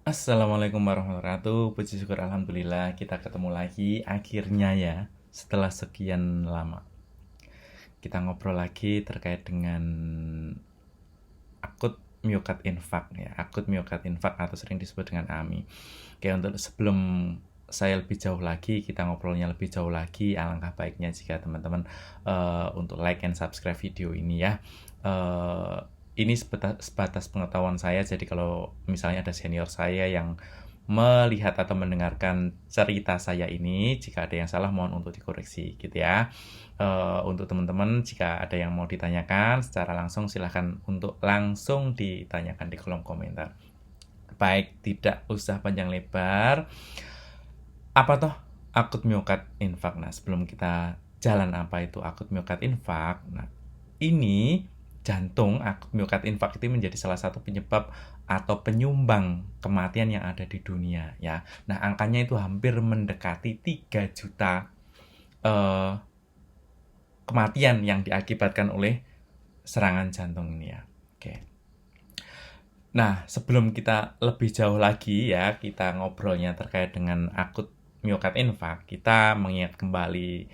Assalamualaikum warahmatullahi wabarakatuh. Puji syukur alhamdulillah kita ketemu lagi akhirnya ya setelah sekian lama. Kita ngobrol lagi terkait dengan akut myokarditis infark ya, akut myokarditis infark atau sering disebut dengan AMI. Oke, untuk sebelum saya lebih jauh lagi, kita ngobrolnya lebih jauh lagi, alangkah baiknya jika teman-teman untuk like and subscribe video ini ya. Ini sebatas pengetahuan saya, jadi kalau misalnya ada senior saya yang melihat atau mendengarkan cerita saya ini, jika ada yang salah mohon untuk dikoreksi gitu ya. Untuk teman-teman jika ada yang mau ditanyakan secara langsung silahkan untuk langsung ditanyakan di kolom komentar. Baik, tidak usah panjang lebar. Apa toh akut miokard infark? Nah, sebelum kita jalan apa itu akut miokard infark, nah ini jantung akut miokard infark itu menjadi salah satu penyebab atau penyumbang kematian yang ada di dunia ya. Nah, angkanya itu hampir mendekati 3 juta kematian yang diakibatkan oleh serangan jantung ini ya. Oke. Nah, sebelum kita lebih jauh lagi ya, kita ngobrolnya terkait dengan akut miokard infark, kita mengingat kembali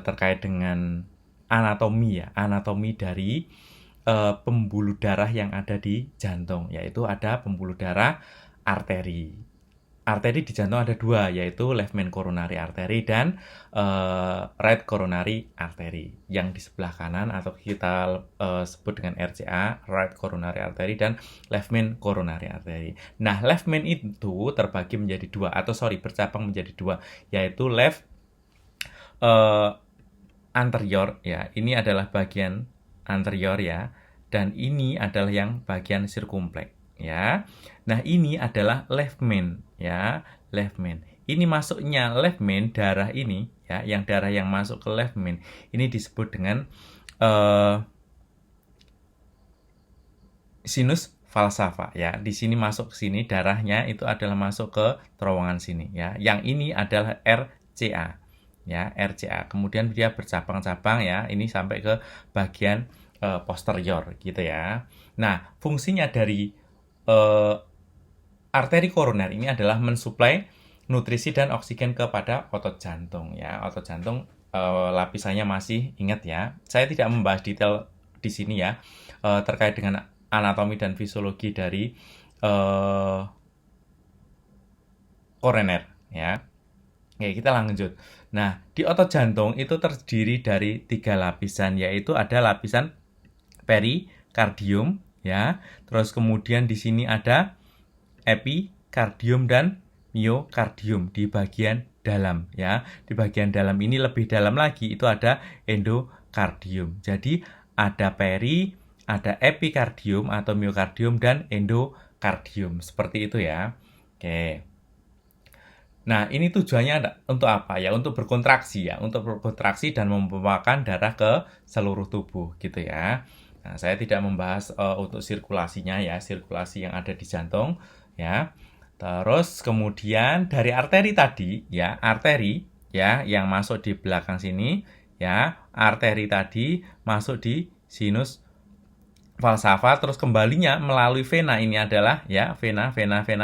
terkait dengan anatomi ya, anatomi dari pembuluh darah yang ada di jantung, yaitu ada pembuluh darah arteri. Arteri di jantung ada dua, yaitu left main coronary artery dan right coronary artery. Yang di sebelah kanan atau kita sebut dengan RCA, right coronary artery, dan left main coronary artery. Nah, left main itu terbagi menjadi dua, bercabang menjadi dua, yaitu left anterior ya, ini adalah bagian anterior ya, dan ini adalah yang bagian circumflex ya. Nah, ini adalah left main ya, left main. Ini masuknya left main darah ini ya, yang darah yang masuk ke left main ini disebut dengan sinus falsafah ya. Di sini masuk ke sini darahnya itu adalah masuk ke terowongan sini ya. Yang ini adalah RCA ya, RCA. Kemudian dia bercabang-cabang ya, ini sampai ke bagian posterior gitu ya. Nah, fungsinya dari arteri koroner ini adalah mensuplai nutrisi dan oksigen kepada otot jantung ya. Otot jantung lapisannya masih ingat ya. Saya tidak membahas detail di sini ya terkait dengan anatomi dan fisiologi dari koroner ya. Oke, kita lanjut. Nah, di otot jantung itu terdiri dari 3 lapisan, yaitu ada lapisan perikardium ya. Terus kemudian di sini ada epikardium dan miokardium di bagian dalam ya. Di bagian dalam ini lebih dalam lagi itu ada endokardium. Jadi ada peri, ada epikardium atau miokardium dan endokardium. Seperti itu ya. Oke. Nah, ini tujuannya untuk apa ya? Untuk berkontraksi ya, untuk berkontraksi dan membawakan darah ke seluruh tubuh gitu ya. Nah, saya tidak membahas untuk sirkulasinya ya, sirkulasi yang ada di jantung ya. Terus kemudian dari arteri tadi ya, arteri ya yang masuk di belakang sini ya, arteri tadi masuk di sinus falsafah, terus kembalinya melalui vena, ini adalah ya vena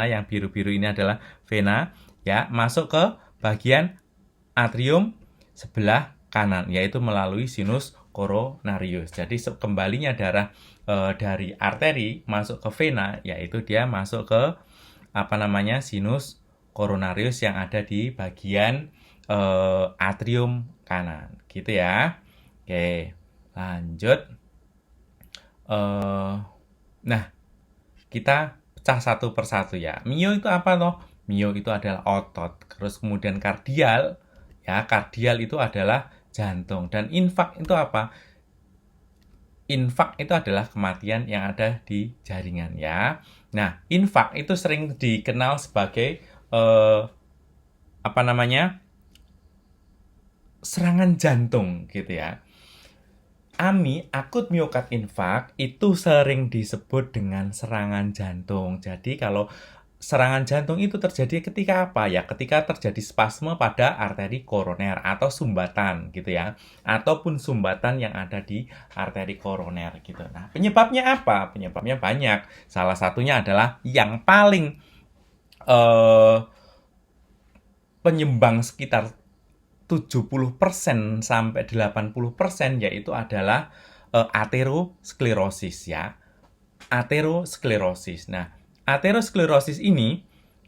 yang biru-biru ini adalah vena ya, masuk ke bagian atrium sebelah kanan, yaitu melalui sinus coronarius. Jadi kembalinya darah dari arteri masuk ke vena, yaitu dia masuk ke sinus coronarius yang ada di bagian atrium kanan, gitu ya. Oke, lanjut. Nah, kita pecah satu persatu ya. Mio itu apa toh? Mio itu adalah otot. Terus kemudian kardial, ya kardial itu adalah jantung. Dan infark itu apa? Infark itu adalah kematian yang ada di jaringan ya. Nah, infark itu sering dikenal sebagai serangan jantung gitu ya. AMI, akut miokard infark, itu sering disebut dengan serangan jantung. Jadi kalau serangan jantung itu terjadi ketika apa ya? Ketika terjadi spasme pada arteri koroner atau sumbatan gitu ya. Ataupun sumbatan yang ada di arteri koroner gitu. Nah, penyebabnya apa? Penyebabnya banyak. Salah satunya adalah yang paling eh, penyumbang sekitar 70% sampai 80%, yaitu adalah aterosklerosis ya. Aterosklerosis. Nah, aterosklerosis ini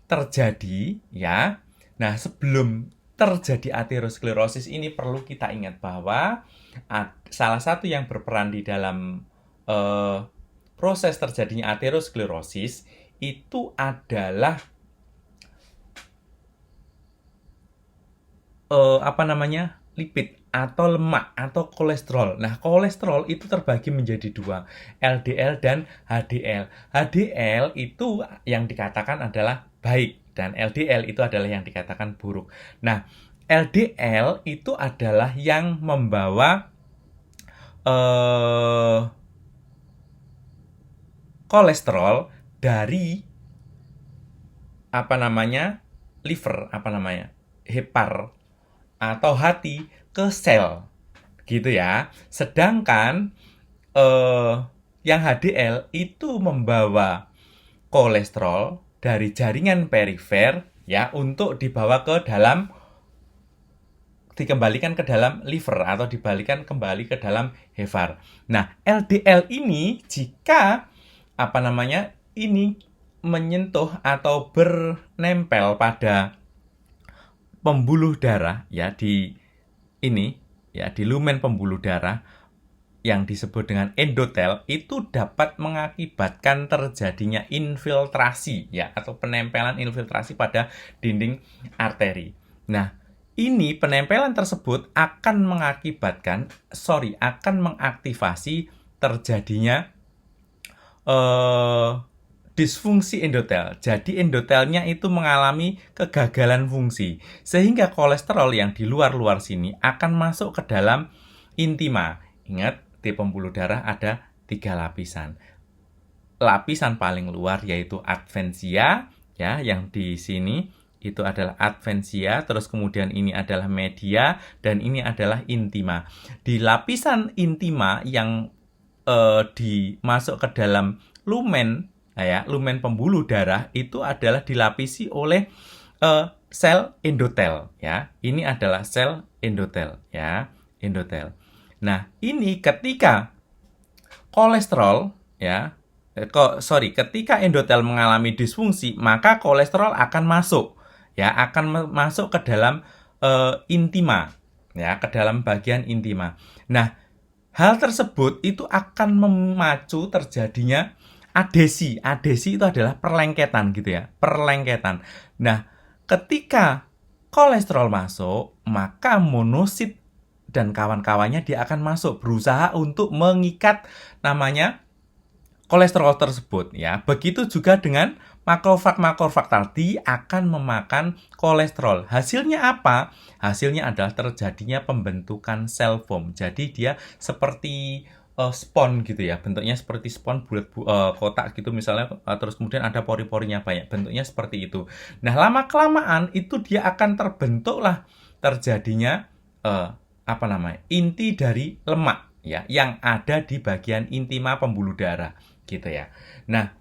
terjadi ya. Nah, sebelum terjadi aterosklerosis ini perlu kita ingat bahwa salah satu yang berperan di dalam proses terjadinya aterosklerosis itu adalah lipid atau lemak atau kolesterol. Nah, kolesterol itu terbagi menjadi dua, LDL dan HDL. HDL itu yang dikatakan adalah baik dan LDL itu adalah yang dikatakan buruk. Nah, LDL itu adalah yang membawa kolesterol dari liver, hepar atau hati ke sel gitu ya. Sedangkan yang HDL itu membawa kolesterol dari jaringan perifer ya untuk dikembalikan ke dalam liver atau dibalikan kembali ke dalam hepar. Nah, LDL ini jika ini menyentuh atau bernempel pada pembuluh darah ya di lumen pembuluh darah yang disebut dengan endotel, itu dapat mengakibatkan terjadinya infiltrasi ya atau penempelan infiltrasi pada dinding arteri. Nah, ini penempelan tersebut akan mengaktifasi terjadinya disfungsi endotel. Jadi endotelnya itu mengalami kegagalan fungsi. Sehingga kolesterol yang di luar-luar sini akan masuk ke dalam intima. Ingat, di pembuluh darah ada 3 lapisan. Lapisan paling luar yaitu adventitia, ya, yang di sini itu adalah adventitia, terus kemudian ini adalah media, dan ini adalah intima. Di lapisan intima yang dimasuk ke dalam lumen pembuluh darah itu adalah dilapisi oleh sel endotel ya. Ini adalah sel endotel ya, endotel. Nah, ini ketika kolesterol ya, ketika endotel mengalami disfungsi, maka kolesterol akan masuk ke dalam intima ya, ke dalam bagian intima. Nah, hal tersebut itu akan memacu terjadinya adesi. Adesi itu adalah perlengketan gitu ya, perlengketan. Nah, ketika kolesterol masuk, maka monosit dan kawan-kawannya dia akan masuk berusaha untuk mengikat kolesterol tersebut ya. Begitu juga dengan makrofag tadi akan memakan kolesterol. Hasilnya apa? Hasilnya adalah terjadinya pembentukan sel foam. Jadi dia seperti spons gitu ya, bentuknya seperti spons bulat kotak gitu misalnya, terus kemudian ada pori-porinya banyak, bentuknya seperti itu. Nah, lama-kelamaan itu dia akan terbentuklah terjadinya inti dari lemak ya yang ada di bagian intima pembuluh darah gitu ya. Nah,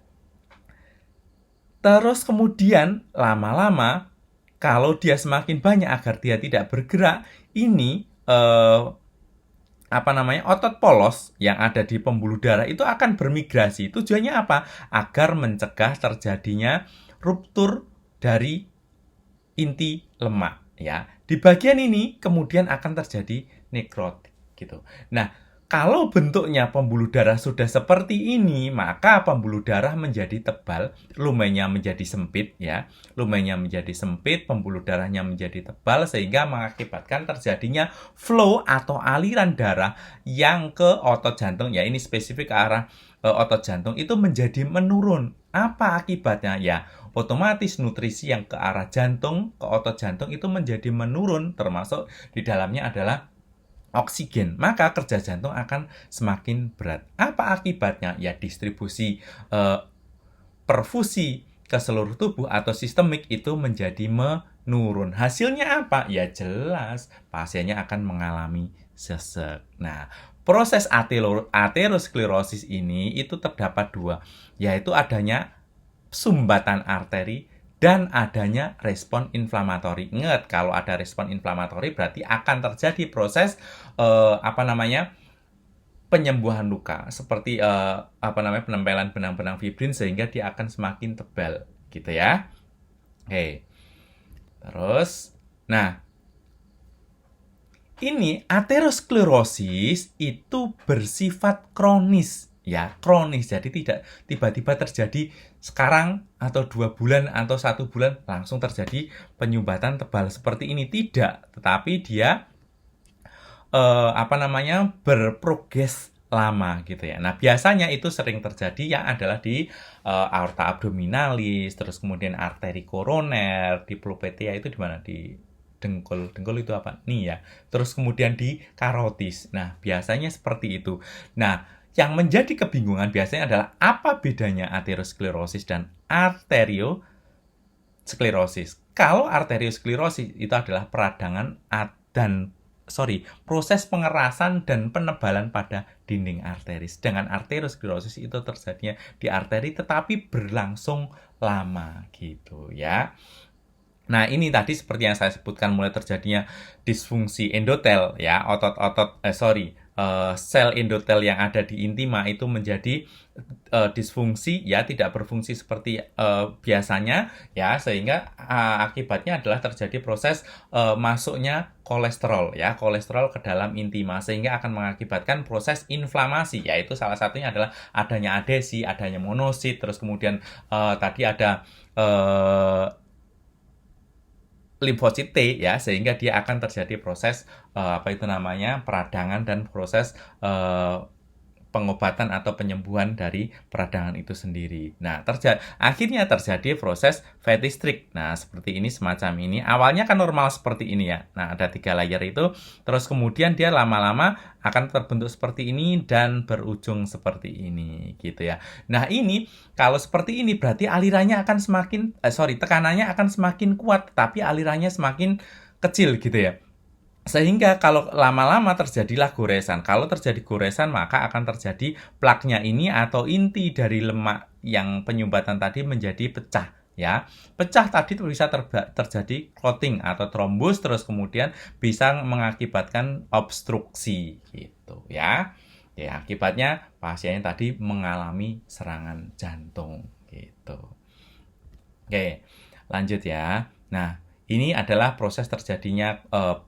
terus kemudian lama-lama kalau dia semakin banyak agar dia tidak bergerak, ini otot polos yang ada di pembuluh darah itu akan bermigrasi. Tujuannya apa? Agar mencegah terjadinya ruptur dari inti lemak ya. Di bagian ini kemudian akan terjadi nekrotik gitu. Nah, kalau bentuknya pembuluh darah sudah seperti ini, maka pembuluh darah menjadi tebal, lumennya menjadi sempit ya. Lumennya menjadi sempit, pembuluh darahnya menjadi tebal sehingga mengakibatkan terjadinya flow atau aliran darah yang ke otot jantung ya. Ini spesifik ke arah otot jantung itu menjadi menurun. Apa akibatnya? Ya, otomatis nutrisi yang ke arah jantung, ke otot jantung itu menjadi menurun, termasuk di dalamnya adalah oksigen, maka kerja jantung akan semakin berat. Apa akibatnya? Ya, distribusi perfusi ke seluruh tubuh atau sistemik itu menjadi menurun. Hasilnya apa? Ya jelas, pasiennya akan mengalami sesek. Nah, proses aterosklerosis ini itu terdapat dua, yaitu adanya sumbatan arteri dan adanya respon inflamatori. Ingat, kalau ada respon inflamatori berarti akan terjadi proses penyembuhan luka seperti penempelan benang-benang fibrin sehingga dia akan semakin tebal gitu ya. Oke. Terus ini aterosklerosis itu bersifat kronis ya, kronis. Jadi tidak tiba-tiba terjadi sekarang atau 2 bulan atau 1 bulan langsung terjadi penyumbatan tebal seperti ini, tidak. Tetapi dia berprogres lama gitu ya. Nah, biasanya itu sering terjadi yang adalah di aorta abdominalis, terus kemudian arteri koroner, diplopetia itu di mana? Di dengkul itu apa? Nih ya. Terus kemudian di karotis. Nah, biasanya seperti itu. Nah, yang menjadi kebingungan biasanya adalah apa bedanya aterosklerosis dan arteriosklerosis. Kalau arteriosklerosis itu adalah peradangan proses pengerasan dan penebalan pada dinding arteri. Sedangkan arteriosklerosis itu terjadinya di arteri tetapi berlangsung lama gitu ya. Nah, ini tadi seperti yang saya sebutkan mulai terjadinya disfungsi endotel ya, sel endotel yang ada di intima itu menjadi disfungsi ya, tidak berfungsi seperti biasanya ya, sehingga akibatnya adalah terjadi proses masuknya kolesterol ke dalam intima sehingga akan mengakibatkan proses inflamasi, yaitu salah satunya adalah adanya adesi, adanya monosit, terus kemudian tadi ada limfosit T ya, sehingga dia akan terjadi proses peradangan dan proses pengobatan atau penyembuhan dari peradangan itu sendiri. Nah, akhirnya terjadi proses fetish streak. Nah, seperti ini, semacam ini. Awalnya kan normal seperti ini ya. Nah, ada 3 layer itu. Terus kemudian dia lama-lama akan terbentuk seperti ini dan berujung seperti ini, gitu ya. Nah, ini kalau seperti ini berarti alirannya akan tekanannya akan semakin kuat, tapi alirannya semakin kecil gitu ya. Sehingga kalau lama-lama terjadilah goresan. Kalau terjadi goresan, maka akan terjadi plaknya ini atau inti dari lemak yang penyumbatan tadi menjadi pecah ya. Pecah tadi bisa terjadi clotting atau trombus, terus kemudian bisa mengakibatkan obstruksi gitu ya. Ya, akibatnya pasiennya tadi mengalami serangan jantung gitu. Oke, lanjut ya. Nah, ini adalah proses terjadinya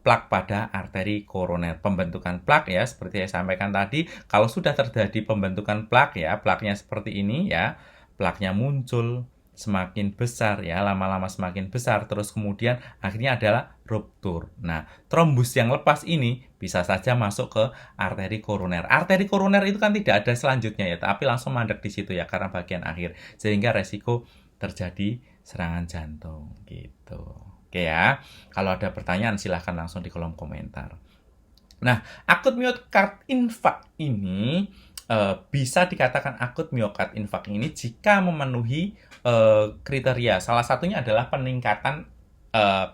plak pada arteri koroner. Pembentukan plak ya, seperti saya sampaikan tadi, kalau sudah terjadi pembentukan plak ya, plaknya seperti ini ya, plaknya muncul semakin besar ya, lama-lama semakin besar, terus kemudian akhirnya adalah ruptur. Nah, trombus yang lepas ini bisa saja masuk ke arteri koroner. Arteri koroner itu kan tidak ada selanjutnya ya, tapi langsung mandek di situ ya, karena bagian akhir, sehingga resiko terjadi serangan jantung gitu. Oke ya, kalau ada pertanyaan silahkan langsung di kolom komentar. Nah, akut miokard infark ini bisa dikatakan akut miokard infark ini jika memenuhi kriteria. Salah satunya adalah peningkatan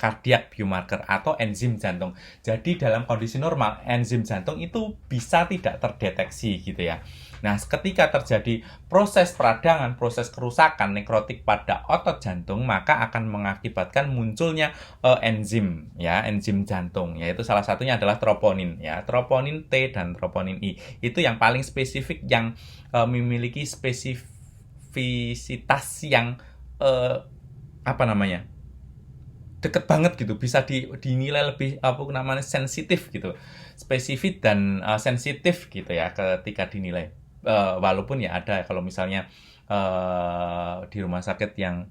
kardiak biomarker atau enzim jantung. Jadi dalam kondisi normal, enzim jantung itu bisa tidak terdeteksi gitu ya. Nah, ketika terjadi proses peradangan, proses kerusakan nekrotik pada otot jantung, maka akan mengakibatkan munculnya enzim jantung, yaitu salah satunya adalah troponin ya, troponin T dan troponin I. Itu yang paling spesifik, yang memiliki spesifisitas yang deket banget gitu, bisa dinilai lebih sensitif gitu, spesifik dan sensitif gitu ya ketika dinilai. Walaupun ya ada kalau misalnya di rumah sakit yang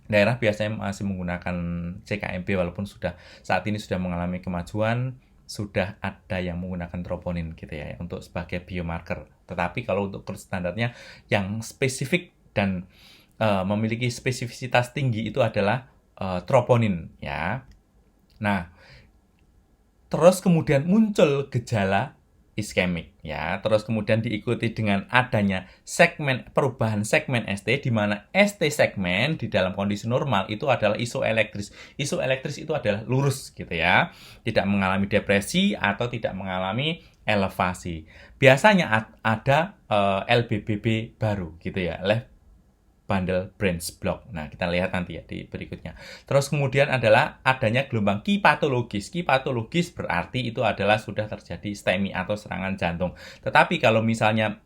daerah biasanya masih menggunakan CKMB, walaupun saat ini sudah mengalami kemajuan, sudah ada yang menggunakan troponin gitu ya untuk sebagai biomarker. Tetapi kalau untuk standarnya yang spesifik dan memiliki spesifisitas tinggi itu adalah troponin ya. Nah, terus kemudian muncul gejala iskemik ya, terus kemudian diikuti dengan adanya perubahan segmen ST, di mana ST segmen di dalam kondisi normal itu adalah isoelektris. Isoelektris itu adalah lurus gitu ya, tidak mengalami depresi atau tidak mengalami elevasi. Biasanya ada LBBB baru gitu ya, left bundle branch block. Nah, kita lihat nanti ya di berikutnya. Terus kemudian adalah adanya gelombang kipatologis. Kipatologis berarti itu adalah sudah terjadi STEMI atau serangan jantung. Tetapi kalau misalnya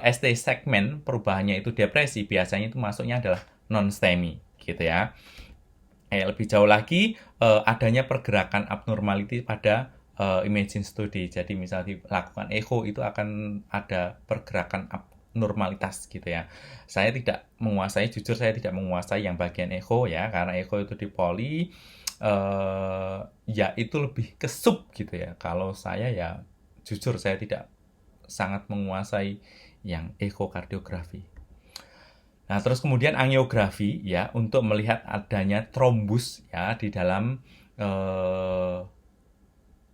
ST segmen perubahannya itu depresi, biasanya itu masuknya adalah non-STEMI gitu ya. Lebih jauh lagi, adanya pergerakan abnormality pada imaging study. Jadi misalnya dilakukan echo itu akan ada pergerakan abnormalitas gitu ya. Saya tidak menguasai, jujur saya tidak menguasai yang bagian echo ya, karena echo itu di poli, ya itu lebih ke sub gitu ya. Kalau saya ya jujur saya tidak sangat menguasai yang ekokardiografi. Nah, terus kemudian angiografi ya untuk melihat adanya trombus ya di dalam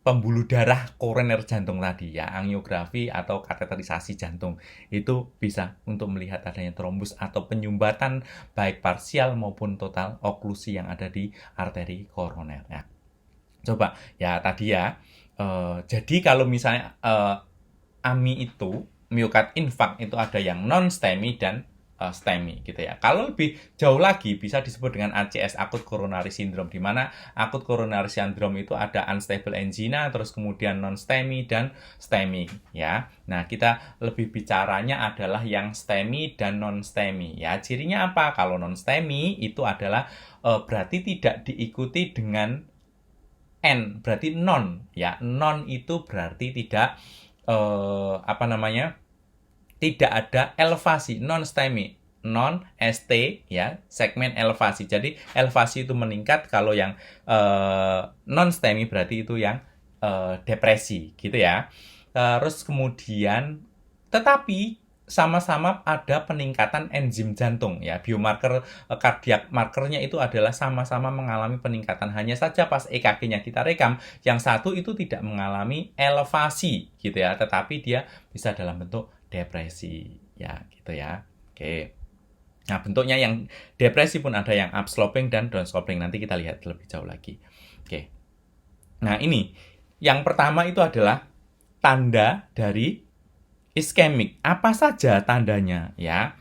pembuluh darah koroner jantung tadi ya, angiografi atau kateterisasi jantung. Itu bisa untuk melihat adanya trombus atau penyumbatan baik parsial maupun total oklusi yang ada di arteri koroner ya. Coba ya tadi ya. Jadi kalau misalnya AMI itu miokard infarct itu ada yang non-STEMI dan STEMI gitu ya. Kalau lebih jauh lagi bisa disebut dengan ACS, acute coronary syndrome, di mana acute coronary syndrome itu ada unstable angina, terus kemudian non-STEMI dan STEMI ya. Nah, kita lebih bicaranya adalah yang STEMI dan non-STEMI ya. Cirinya apa? Kalau non-STEMI itu adalah berarti tidak diikuti dengan N, berarti non ya. Non itu berarti tidak tidak ada elevasi, non-STEMI, non-ST ya, segmen elevasi. Jadi elevasi itu meningkat, kalau yang non-STEMI berarti itu yang depresi gitu ya. Terus kemudian tetapi sama-sama ada peningkatan enzim jantung ya, biomarker kardiak markernya itu adalah sama-sama mengalami peningkatan. Hanya saja pas EKG-nya kita rekam, yang satu itu tidak mengalami elevasi gitu ya, tetapi dia bisa dalam bentuk depresi ya gitu ya. Oke. Nah, bentuknya yang depresi pun ada yang upsloping dan downsloping. Nanti kita lihat lebih jauh lagi. Oke. Nah, ini yang pertama itu adalah tanda dari iskemik. Apa saja tandanya ya?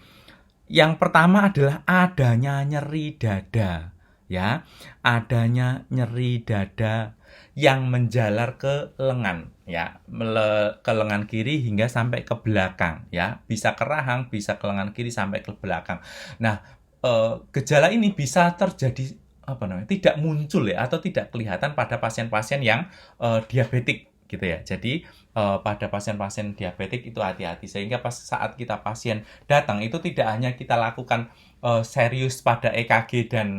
Yang pertama adalah adanya nyeri dada ya. Adanya nyeri dada yang menjalar ke lengan ya, ke lengan kiri hingga sampai ke belakang ya, bisa ke rahang, bisa ke lengan kiri sampai ke belakang. Nah, gejala ini bisa terjadi tidak muncul ya, atau tidak kelihatan pada pasien-pasien yang diabetik gitu ya. Jadi pada pasien-pasien diabetik itu hati-hati, sehingga pas saat kita pasien datang itu tidak hanya kita lakukan serius pada EKG dan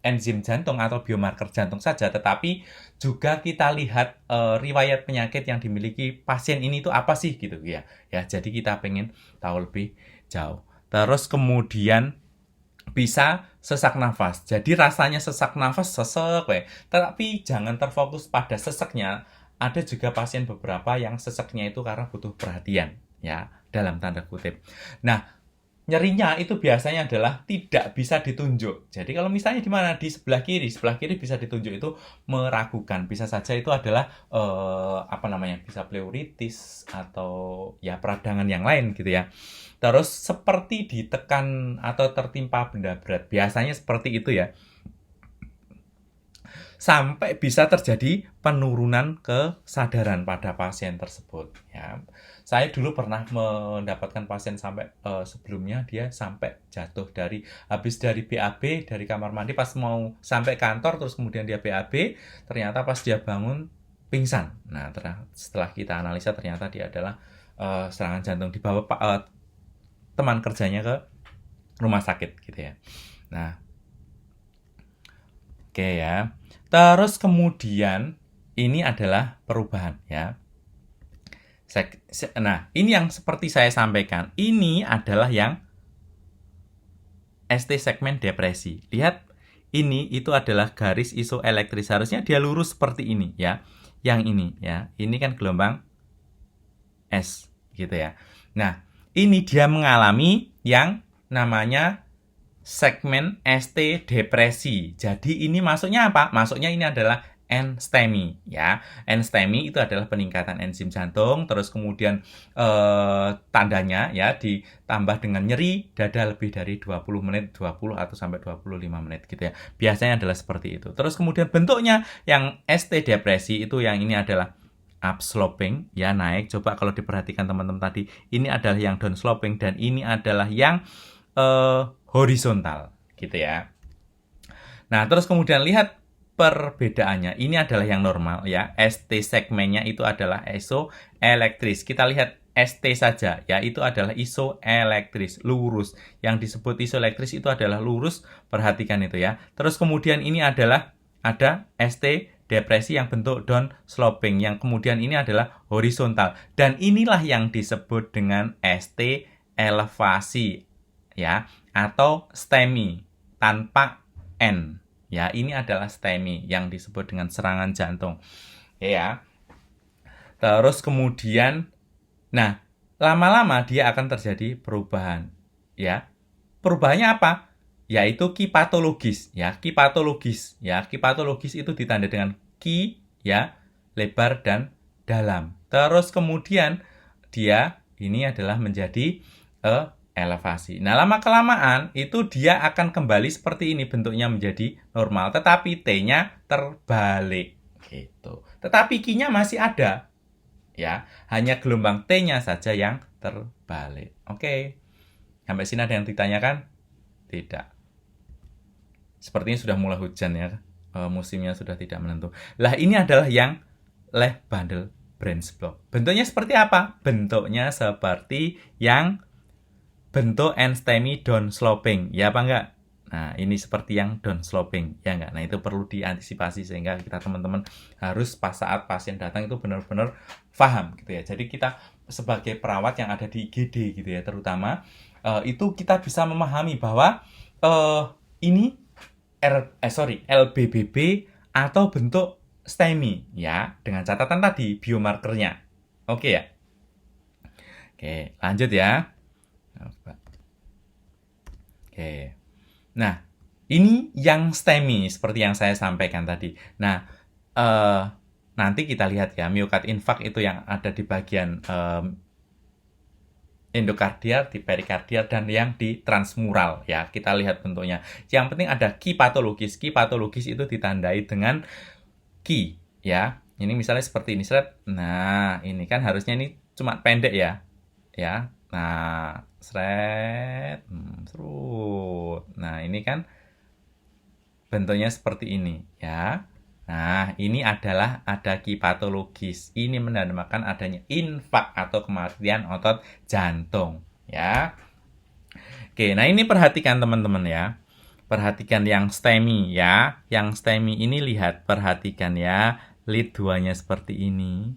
enzim jantung atau biomarker jantung saja, tetapi juga kita lihat riwayat penyakit yang dimiliki pasien ini itu apa sih gitu ya. Ya, jadi kita pengen tahu lebih jauh. Terus kemudian bisa sesak nafas. Jadi rasanya sesak nafas sesek tetapi jangan terfokus pada seseknya. Ada juga pasien beberapa yang seseknya itu karena butuh perhatian ya, dalam tanda kutip. Nah, nyerinya itu biasanya adalah tidak bisa ditunjuk. Jadi kalau misalnya di mana, di sebelah kiri bisa ditunjuk, itu meragukan. Bisa saja itu adalah bisa pleuritis atau ya peradangan yang lain gitu ya. Terus seperti ditekan atau tertimpa benda berat, biasanya seperti itu ya. Sampai bisa terjadi penurunan kesadaran pada pasien tersebut ya. Saya dulu pernah mendapatkan pasien sampai sebelumnya dia sampai jatuh habis dari BAB dari kamar mandi, pas mau sampai kantor terus kemudian dia BAB, ternyata pas dia bangun pingsan. Nah, setelah kita analisa ternyata dia adalah serangan jantung, dibawa teman kerjanya ke rumah sakit gitu ya. Nah, oke ya. Terus kemudian ini adalah perubahan ya. Nah, ini yang seperti saya sampaikan. Ini adalah yang ST segmen depresi. Lihat, ini itu adalah garis isoelektris. Harusnya dia lurus seperti ini ya. Yang ini ya. Ini kan gelombang S gitu ya. Nah, ini dia mengalami yang namanya segmen ST depresi. Jadi ini masuknya apa? Masuknya ini adalah N-STEMI ya. N-STEMI itu adalah peningkatan enzim jantung, terus kemudian tandanya ya ditambah dengan nyeri dada lebih dari 20 menit, 20 atau sampai 25 menit gitu ya. Biasanya adalah seperti itu. Terus kemudian bentuknya yang ST depresi itu yang ini adalah upsloping ya, naik. Coba kalau diperhatikan teman-teman tadi, ini adalah yang downsloping dan ini adalah yang horizontal gitu ya. Nah, terus kemudian lihat perbedaannya. Ini adalah yang normal ya. ST segmennya itu adalah isoelektris. Kita lihat ST saja ya, itu adalah isoelektris, lurus. Yang disebut isoelektris itu adalah lurus. Perhatikan itu ya. Terus kemudian ini adalah ada ST depresi yang bentuk down sloping, yang kemudian ini adalah horizontal, dan inilah yang disebut dengan ST elevasi ya, atau STEMI tanpa N ya. Ini adalah STEMI yang disebut dengan serangan jantung ya. Terus kemudian nah, lama-lama dia akan terjadi perubahan ya. Perubahannya apa? Yaitu kipatologis ya, kipatologis ya. Kipatologis itu ditanda dengan ki ya, lebar dan dalam. Terus kemudian dia ini adalah menjadi elevasi. Nah, lama-kelamaan itu dia akan kembali seperti ini, bentuknya menjadi normal, tetapi T-nya terbalik gitu. Tetapi Q-nya masih ada ya, hanya gelombang T-nya saja yang terbalik. Oke. Sampai sini ada yang ditanyakan? Tidak. Sepertinya sudah mulai hujan ya, musimnya sudah tidak menentu. Lah, ini adalah yang left bundle branch block. Bentuknya seperti apa? Bentuknya seperti yang bentuk N-STEMI down sloping, ya apa enggak? Nah, ini seperti yang down sloping, ya enggak? Nah, itu perlu diantisipasi sehingga kita teman-teman harus pas saat pasien datang itu benar-benar paham gitu ya. Jadi kita sebagai perawat yang ada di IGD gitu ya, terutama itu kita bisa memahami bahwa ini LBBB atau bentuk STEMI ya, dengan catatan tadi biomarkernya. Oke ya. Oke, lanjut ya. Oke. Nah, ini yang STEMI seperti yang saya sampaikan tadi. Nah, nanti kita lihat ya, miokard infark itu yang ada di bagian endokardial, di perikardial, dan yang di transmural ya. Kita lihat bentuknya. Yang penting ada ki patologis. Ki patologis itu ditandai dengan ki ya. Ini misalnya seperti ini, seret. Nah, ini kan harusnya ini cuma pendek ya. Ya. Nah, seret. Serut. Nah, ini kan bentuknya seperti ini ya. Nah, ini adalah ada ki patologis. Ini menandakan adanya infark atau kematian otot jantung, ya. Oke, nah ini perhatikan teman-teman ya. Perhatikan yang STEMI ya. Yang STEMI ini lihat, perhatikan ya. Lead 2-nya seperti ini.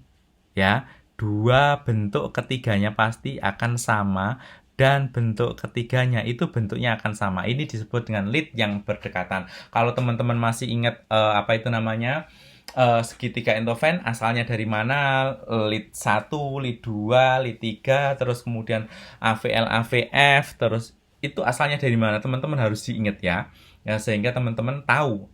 Ya, dua bentuk ketiganya pasti akan sama. Dan bentuk ketiganya itu bentuknya akan sama. Ini disebut dengan lead yang berdekatan. Kalau teman-teman masih ingat apa itu namanya, segitiga Enthoven asalnya dari mana? Lead 1, lead 2, lead 3, terus kemudian AVL, AVF, terus itu asalnya dari mana? Teman-teman harus diingat ya. Ya, sehingga teman-teman tahu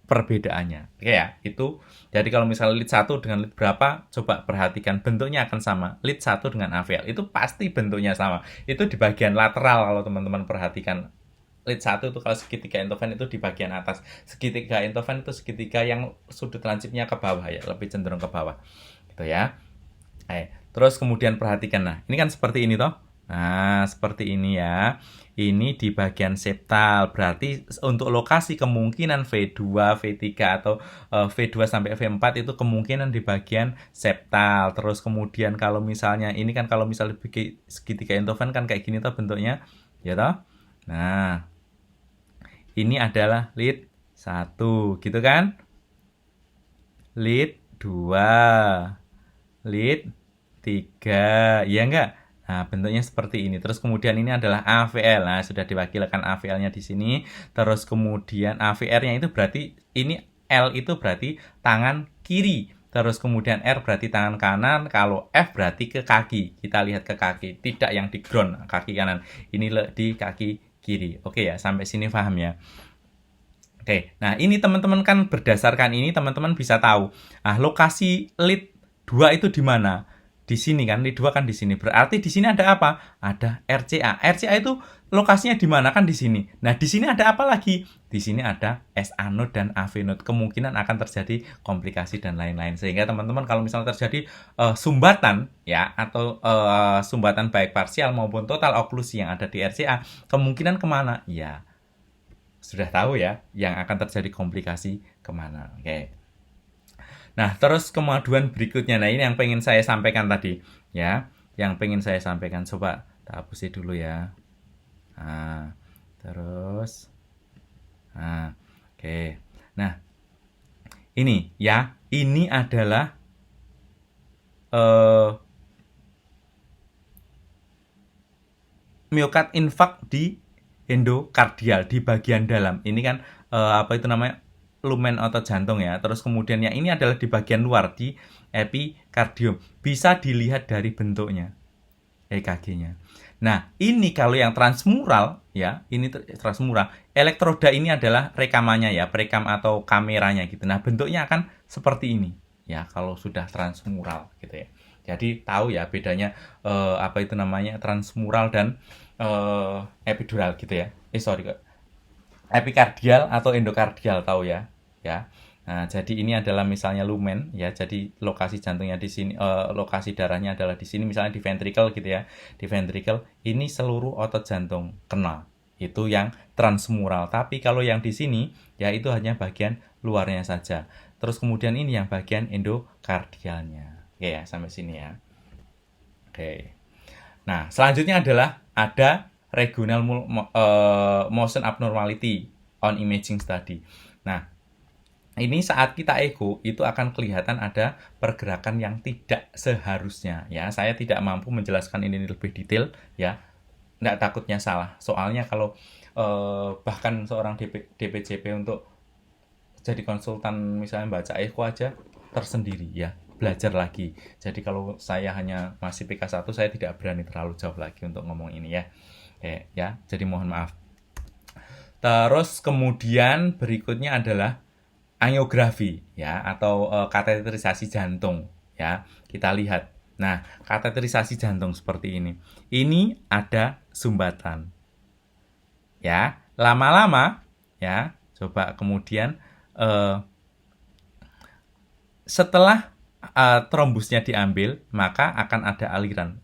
perbedaannya. Oke ya, itu. Jadi kalau misalnya lead 1 dengan lead berapa, coba perhatikan bentuknya akan sama. Lead 1 dengan AVL itu pasti bentuknya sama. Itu di bagian lateral kalau teman-teman perhatikan. Lead 1 itu kalau segitiga Enthoven itu di bagian atas. Segitiga Enthoven itu segitiga yang sudut lancipnya ke bawah ya, lebih cenderung ke bawah. Gitu ya. Terus kemudian perhatikan, nah ini kan seperti ini toh. Nah, seperti ini ya. Ini di bagian septal. Berarti untuk lokasi kemungkinan V2, V3 atau V2 sampai V4 itu kemungkinan di bagian septal. Terus kemudian kalau misalnya ini kan kalau misalnya segitiga Enthoven kan kayak gini toh bentuknya, ya toh. Nah, ini adalah lead 1, gitu kan? Lead 2, lead 3, ya enggak? Nah, bentuknya seperti ini. Terus kemudian ini adalah AVL. Nah, sudah diwakilkan AVL-nya di sini. Terus kemudian AVR-nya itu berarti ini L itu berarti tangan kiri. Terus kemudian R berarti tangan kanan. Kalau F berarti ke kaki. Kita lihat ke kaki, tidak yang di ground, kaki kanan. Ini di kaki kiri. Oke ya, sampai sini paham ya. Oke, nah ini teman-teman kan berdasarkan ini teman-teman bisa tahu, lokasi lead 2 itu di mana? Di sini kan, lead 2 kan di sini. Berarti di sini ada apa? Ada RCA. RCA itu lokasinya di mana kan di sini. Nah, di sini ada apa lagi? Di sini ada SA node dan AV node. Kemungkinan akan terjadi komplikasi dan lain-lain. Sehingga teman-teman kalau misalnya terjadi sumbatan ya atau sumbatan baik parsial maupun total oklusi yang ada di RCA, kemungkinan kemana? Ya, sudah tahu ya yang akan terjadi komplikasi kemana. Oke. Nah, terus kemajuan berikutnya. Nah, ini yang pengen saya sampaikan tadi ya. Yang pengen saya sampaikan, coba tak hapusin dulu ya. Nah, terus oke. Nah, ini ya, ini adalah miokard infarct di endokardial di bagian dalam. Ini kan apa itu namanya, lumen otot jantung ya. Terus kemudian yang ini adalah di bagian luar di epikardium. Bisa dilihat dari bentuknya EKG-nya. Nah, ini kalau yang transmural ya, ini transmural. Elektroda ini adalah rekamannya ya, perekam atau kameranya gitu. Nah, bentuknya akan seperti ini ya kalau sudah transmural gitu ya. Jadi tahu ya bedanya apa itu namanya, transmural dan epidural gitu ya. Epikardial atau endokardial, tahu ya. Ya. Nah, jadi ini adalah misalnya lumen ya. Jadi lokasi jantungnya di sini, lokasi darahnya adalah di sini, misalnya di ventricle gitu ya. Di ventricle ini seluruh otot jantung kena. Itu yang transmural. Tapi kalau yang di sini ya itu hanya bagian luarnya saja. Terus kemudian ini yang bagian endokardialnya. Oke ya, sampai sini ya. Oke. Nah, selanjutnya adalah ada regional motion abnormality on imaging study. Nah, ini saat kita ego itu akan kelihatan ada pergerakan yang tidak seharusnya ya. Saya tidak mampu menjelaskan ini lebih detail ya. Nggak, takutnya salah. Soalnya kalau bahkan seorang DPJP untuk jadi konsultan misalnya baca ego aja tersendiri ya, belajar lagi. Jadi kalau saya hanya masih PK1, saya tidak berani terlalu jauh lagi untuk ngomong ini ya. Ya, jadi mohon maaf. Terus kemudian berikutnya adalah angiografi ya, atau kateterisasi jantung ya. Kita lihat. Nah, kateterisasi jantung seperti ini. Ini ada sumbatan. Ya, lama-lama ya, coba kemudian setelah trombusnya diambil, maka akan ada aliran.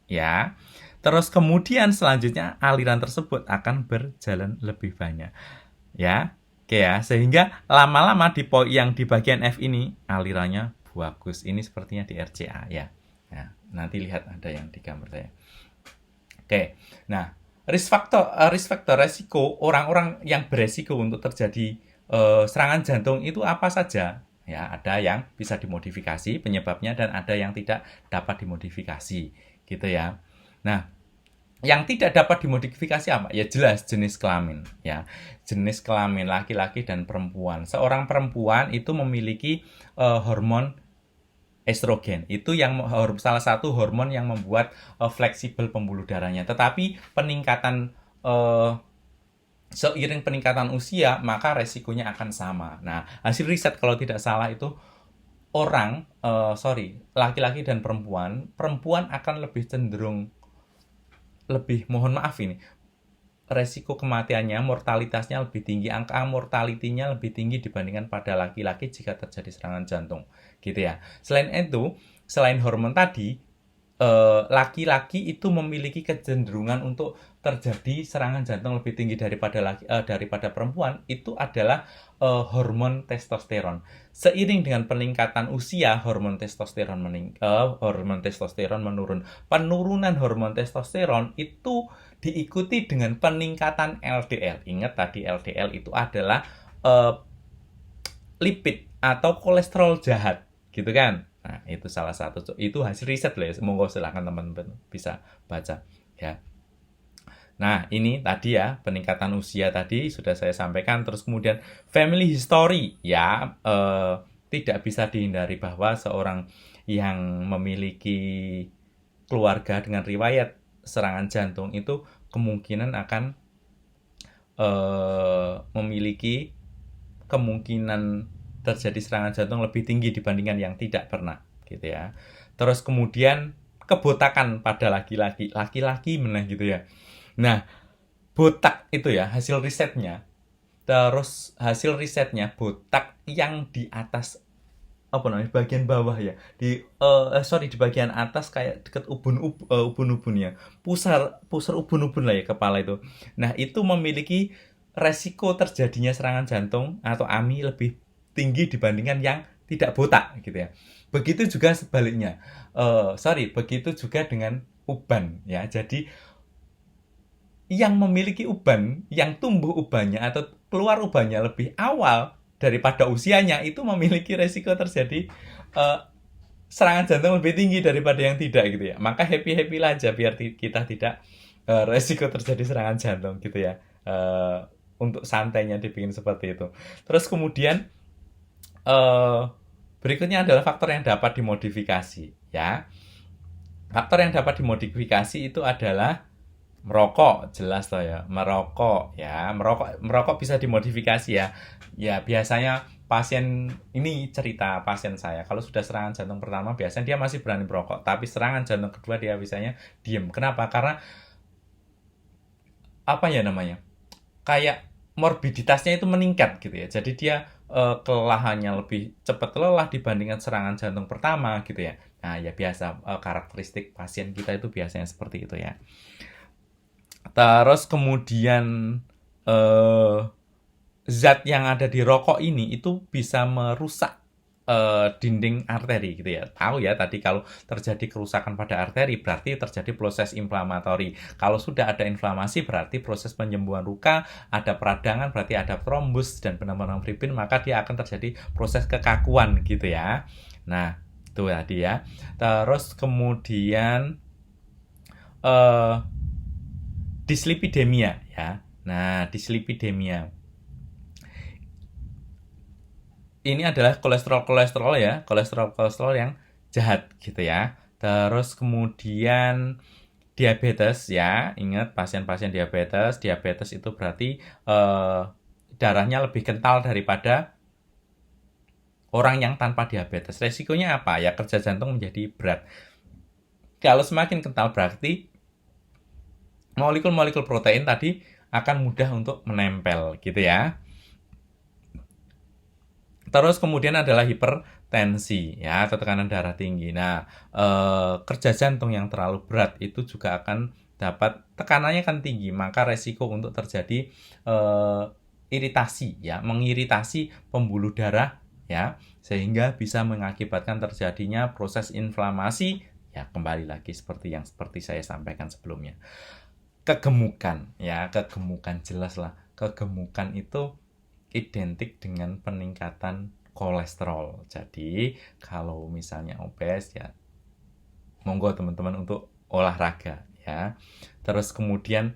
Ya. Terus kemudian selanjutnya aliran tersebut akan berjalan lebih banyak. Ya. Oke ya, sehingga lama-lama yang di bagian F ini alirannya bagus. Ini sepertinya di RCA ya. Nah, nanti lihat ada yang di gambar saya. Oke. Nah, risk factor resiko orang-orang yang beresiko untuk terjadi serangan jantung itu apa saja? Ya, ada yang bisa dimodifikasi penyebabnya dan ada yang tidak dapat dimodifikasi, gitu ya. Nah, yang tidak dapat dimodifikasi apa? Ya jelas jenis kelamin, ya. Jenis kelamin laki-laki dan perempuan. Seorang perempuan itu memiliki hormon estrogen. Itu yang salah satu hormon yang membuat fleksibel pembuluh darahnya. Tetapi peningkatan seiring peningkatan usia, maka resikonya akan sama. Nah, hasil riset kalau tidak salah itu laki-laki dan perempuan akan lebih cenderung, mohon maaf ini, resiko kematiannya, mortalitasnya lebih tinggi, angka mortalitinya lebih tinggi dibandingkan pada laki-laki jika terjadi serangan jantung, gitu ya. Selain itu, selain hormon tadi, laki-laki itu memiliki kecenderungan untuk terjadi serangan jantung lebih tinggi daripada perempuan, itu adalah hormon testosteron. Seiring dengan peningkatan usia, hormon testosteron menurun. Penurunan hormon testosteron itu diikuti dengan peningkatan LDL. Ingat tadi LDL itu adalah lipid atau kolesterol jahat, gitu kan? Nah, itu salah satu. Itu hasil riset loh ya. Monggo silakan teman-teman bisa baca ya. Nah, ini tadi ya, peningkatan usia tadi sudah saya sampaikan. Terus kemudian family history ya, tidak bisa dihindari bahwa seorang yang memiliki keluarga dengan riwayat serangan jantung itu kemungkinan akan memiliki kemungkinan terjadi serangan jantung lebih tinggi dibandingkan yang tidak pernah gitu ya. Terus kemudian kebotakan pada laki-laki gitu ya. Nah, botak itu ya hasil risetnya. Terus hasil risetnya botak yang di atas apa namanya bagian bawah ya di bagian atas kayak deket ubun-ubun ya pusar ubun-ubun lah ya kepala itu. Nah itu memiliki resiko terjadinya serangan jantung atau AMI lebih tinggi dibandingkan yang tidak botak gitu ya. Begitu juga sebaliknya, begitu juga dengan uban ya. Jadi yang memiliki uban, yang tumbuh ubannya atau keluar ubannya lebih awal daripada usianya itu memiliki resiko terjadi serangan jantung lebih tinggi daripada yang tidak gitu ya. Maka happy lah aja biar kita tidak resiko terjadi serangan jantung gitu ya. Untuk santainya dibikin seperti itu. Terus kemudian berikutnya adalah faktor yang dapat dimodifikasi ya. Faktor yang dapat dimodifikasi itu adalah merokok, jelas toh ya, merokok bisa dimodifikasi ya. Ya biasanya pasien ini cerita pasien saya kalau sudah serangan jantung pertama biasanya dia masih berani merokok, tapi serangan jantung kedua dia biasanya diem. Kenapa? Karena apa ya namanya, kayak morbiditasnya itu meningkat gitu ya. Jadi dia kelelahannya lebih cepat lelah dibandingkan serangan jantung pertama gitu ya. Nah ya biasa, karakteristik pasien kita itu biasanya seperti itu ya. Terus kemudian zat yang ada di rokok ini itu bisa merusak dinding arteri gitu ya. Tahu ya tadi kalau terjadi kerusakan pada arteri berarti terjadi proses inflamatori. Kalau sudah ada inflamasi berarti proses penyembuhan luka, ada peradangan berarti ada trombus dan penambahan fibril, maka dia akan terjadi proses kekakuan gitu ya. Nah, itu tadi ya. Terus kemudian dislipidemia ya. Nah, dislipidemia ini adalah kolesterol ya, kolesterol yang jahat gitu ya. Terus kemudian diabetes ya, ingat pasien-pasien diabetes itu berarti darahnya lebih kental daripada orang yang tanpa diabetes. Resikonya apa? Ya kerja jantung menjadi berat. Kalau semakin kental berarti molekul-molekul protein tadi akan mudah untuk menempel gitu ya. Terus kemudian adalah hipertensi ya atau tekanan darah tinggi. Nah, kerja jantung yang terlalu berat itu juga akan dapat tekanannya kan tinggi, maka resiko untuk terjadi iritasi ya, mengiritasi pembuluh darah ya, sehingga bisa mengakibatkan terjadinya proses inflamasi ya, kembali lagi seperti saya sampaikan sebelumnya. Kegemukan ya, kegemukan jelas lah. Kegemukan itu identik dengan peningkatan kolesterol. Jadi kalau misalnya obes ya monggo teman-teman untuk olahraga ya. Terus kemudian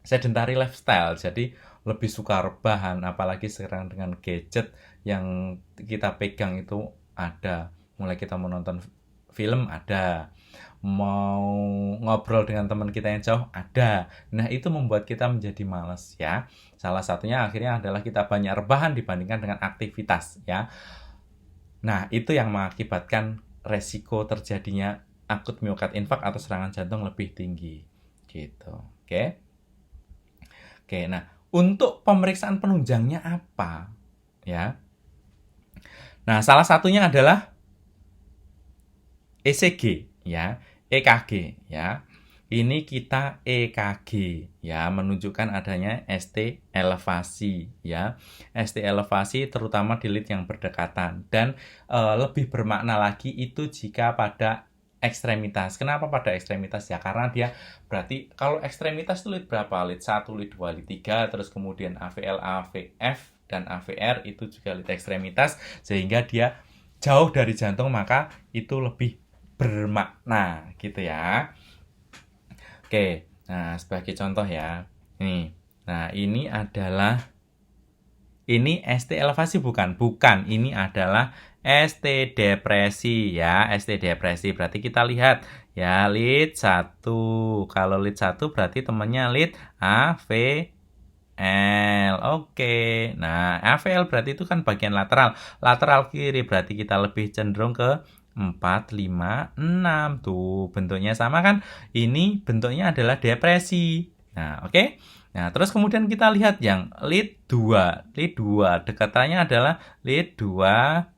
sedentary lifestyle. Jadi lebih suka rebahan, apalagi sekarang dengan gadget yang kita pegang itu ada. Mulai kita menonton film ada, mau ngobrol dengan teman kita yang jauh ada. Nah itu membuat kita menjadi malas ya. Salah satunya akhirnya adalah kita banyak rebahan dibandingkan dengan aktivitas ya. Nah itu yang mengakibatkan resiko terjadinya akut miokard infark atau serangan jantung lebih tinggi gitu. Oke, nah untuk pemeriksaan penunjangnya apa ya? Nah salah satunya adalah ECG ya, EKG ya. Ini kita EKG ya, menunjukkan adanya ST elevasi ya. ST elevasi terutama di lead yang berdekatan dan lebih bermakna lagi itu jika pada ekstremitas. Kenapa pada ekstremitas ya? Karena dia berarti kalau ekstremitas itu lead berapa? Lead 1, lead 2, lead 3, terus kemudian AVL, AVF dan AVR itu juga lead ekstremitas sehingga dia jauh dari jantung, maka itu lebih bermakna gitu ya. Oke, nah sebagai contoh ya, nih, nah ini adalah ST elevasi bukan, ini adalah ST depresi ya, ST depresi berarti kita lihat ya lead 1, kalau lead 1 berarti temannya lead AV L. Oke. Nah, AVL berarti itu kan bagian lateral. Lateral kiri berarti kita lebih cenderung ke 4, 5, 6. Tuh, bentuknya sama kan? Ini bentuknya adalah depresi. Nah, oke. Nah, terus kemudian kita lihat yang lead 2. Lead 2 dekatannya adalah lead 2,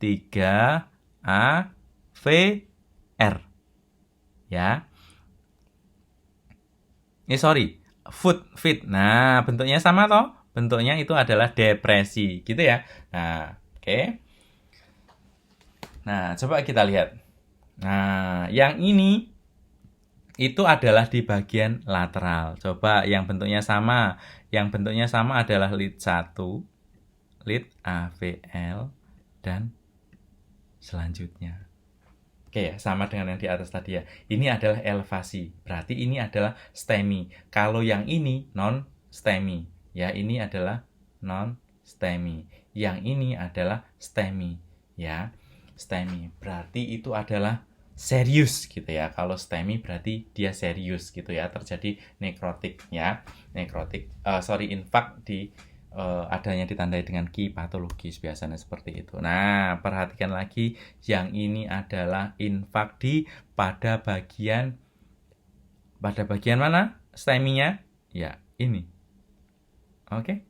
3, A, V, R. Ya. Sorry, fit. Nah, bentuknya sama toh? Bentuknya itu adalah depresi, gitu ya. Nah, oke. Nah, coba kita lihat. Nah, yang ini itu adalah di bagian lateral. Coba yang bentuknya sama. Yang bentuknya sama adalah lead 1, lead AVL, dan selanjutnya. Oke ya, sama dengan yang di atas tadi ya. Ini adalah elevasi. Berarti ini adalah STEMI. Kalau yang ini non-STEMI. Ya, ini adalah non-STEMI. Yang ini adalah STEMI. Ya, STEMI. Berarti itu adalah serius gitu ya. Kalau STEMI berarti dia serius gitu ya. Terjadi nekrotik ya. Infak di adanya ditandai dengan ki patologis biasanya seperti itu. Nah, perhatikan lagi yang ini adalah infak pada bagian mana? STEMI-nya? Ya, ini. Oke.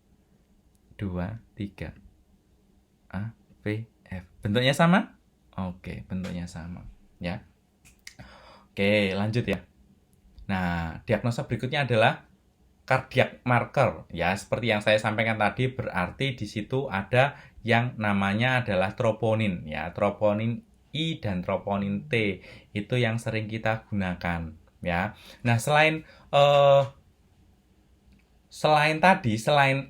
2, 3. A, V, F. Bentuknya sama? Oke, bentuknya sama, ya. Oke, lanjut ya. Nah, diagnosa berikutnya adalah cardiac marker ya, seperti yang saya sampaikan tadi, berarti di situ ada yang namanya adalah troponin ya, troponin I dan troponin T itu yang sering kita gunakan ya. Nah, selain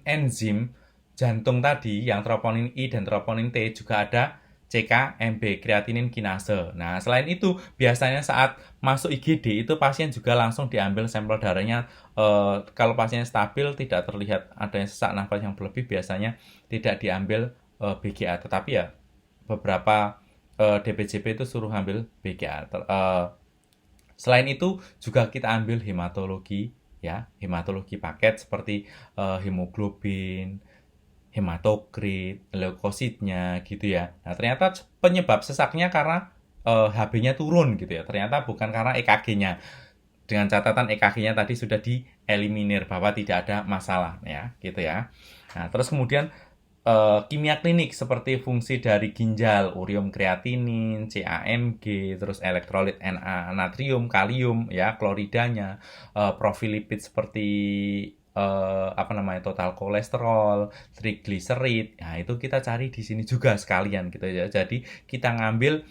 enzim jantung tadi yang troponin I dan troponin T, juga ada CKMB, kreatinin kinase. Nah, selain itu biasanya saat masuk IGD itu pasien juga langsung diambil sampel darahnya. Kalau pasien stabil tidak terlihat adanya sesak nafas yang berlebih, biasanya tidak diambil BGA. Tetapi ya beberapa DPJP itu suruh ambil BGA. Selain itu juga kita ambil hematologi ya, hematologi paket seperti hemoglobin, hematokrit, leukositnya gitu ya. Nah, ternyata penyebab sesaknya karena HB-nya turun gitu ya. Ternyata bukan karena EKG-nya. Dengan catatan EKG-nya tadi sudah dieliminir bahwa tidak ada masalah ya, gitu ya. Nah, terus kemudian kimia klinik seperti fungsi dari ginjal, urium kreatinin, CAMG, terus elektrolit Na, natrium, kalium ya, kloridanya, profil lipid seperti total kolesterol, trigliserid. Nah, itu kita cari di sini juga sekalian gitu ya. Jadi kita ngambil